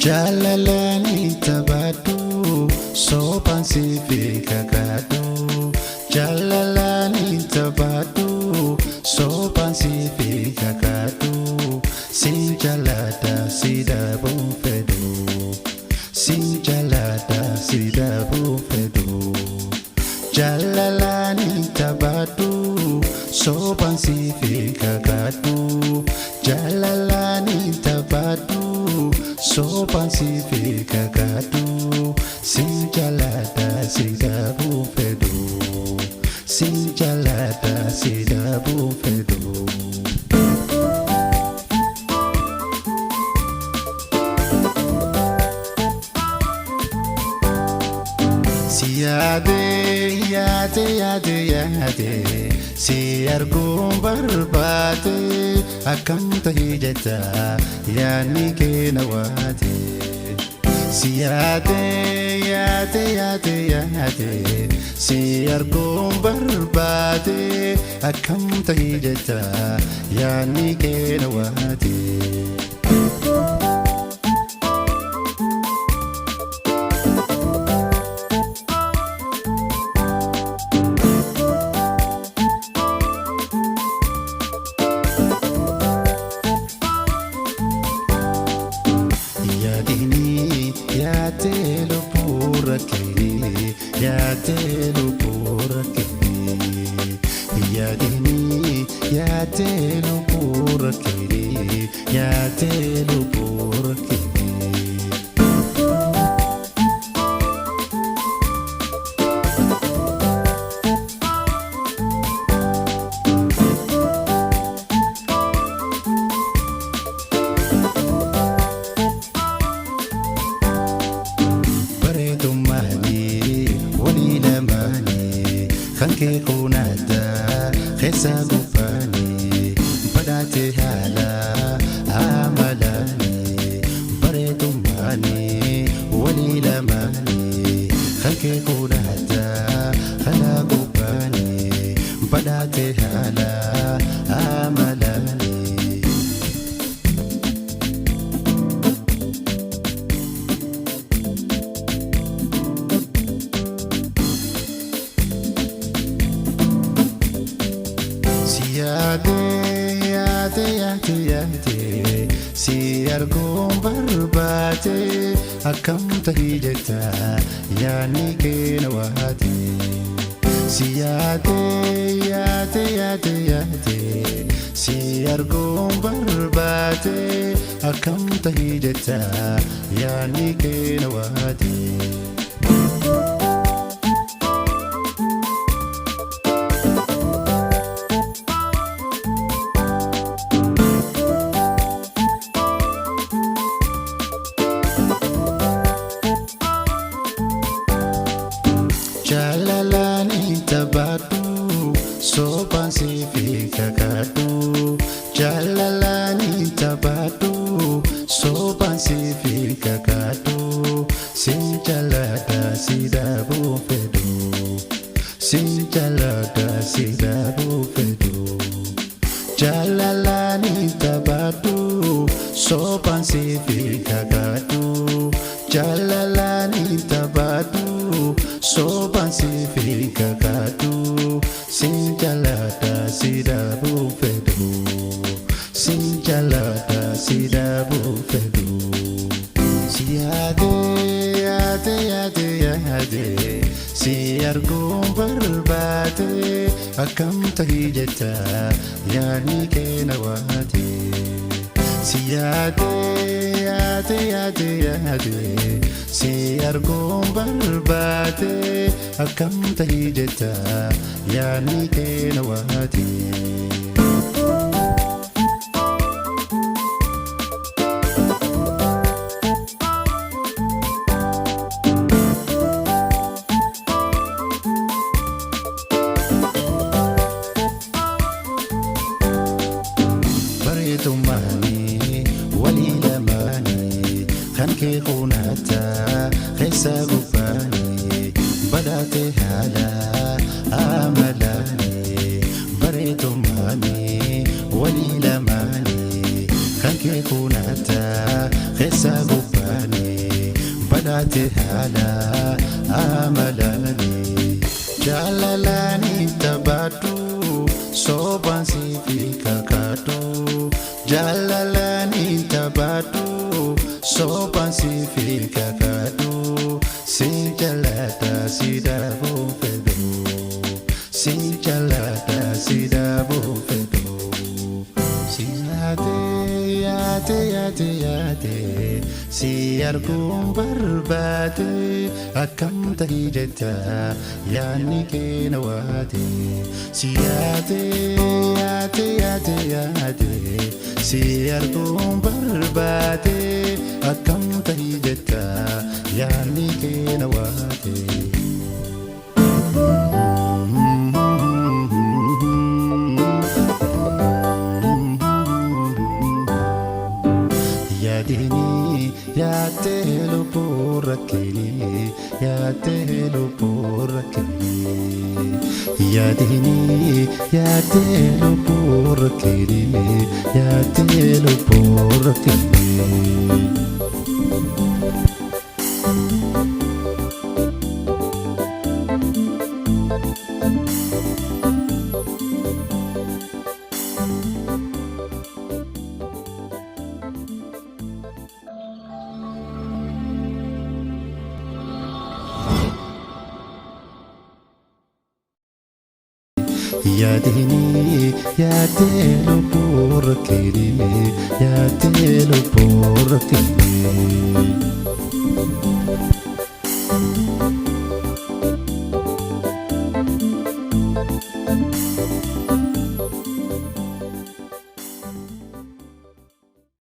Jalalani tabadu sopan sifi kakadu. Jalalani tabadu sopan sifi kakadu. Sinjalada sida bufedu. Sinjalada sida bufedu. Jalalani tabadu sopan sifi kakadu. Jalalani tabadu sopan sifi kakadu. Sinjalada sida bufedu. Sinjalada sida bufedu. Yaade si arguun barbaade akkam ta'ee jetta yaadni kee na waate. Si yaade si arguun barbaade akkam ta'ee jetta yaadni kee na waate. Yaadelu Kanke kunada khesa gupani badate hala amalani baretumani walilamani. Kanke kunada khala gupani badate hala amalani. Yaade si arguun barbaade akkam ta'ee jetta yaadni kee na waate. Si yaade si arguun barbaade akkam ta'ee jetta yaadni kee na waate. Jalalani tabadu sopan sifi kakadu. Jalalani tabadu sopan sifi kakadu. Sinjalada sida bufedu. Sinjalada sida bufedu. Jalalani tabadu sopan sifi kakadu. Jalalani tabadu sopan sifi kakadu. Sinjalada sida bufedu. Sinjalada sida bufedu. Si yaade si arguun barbaade akkam ta'ee jetta yaadni kee na waate. Si yaade si arguun barbaade akkam ta'ee jetta yaadni kee na waate. Baretumani walilamani kanke kunata khesa gupani badate hala amalani. Baretumani walilamani kanke kunata khesa gupani badate hala amalani jalalani tabatu soban sifika katu jalalani tabatu soban sifika katu sinjalata sidabo fedo sinjalata sidabo fedo Yate si arguun barbaade akkam ta'ii jetta yaanni kee na waate si yaate si arguun barbaade akkam ta'ii jetta yaanni kee na waate. Yaate lubbuurra kee yaate lubbuurra kee yaate lubbuurra kee yaate lubbuurra kee. Yaate lubbuurra kee yaate lubbuurra kee.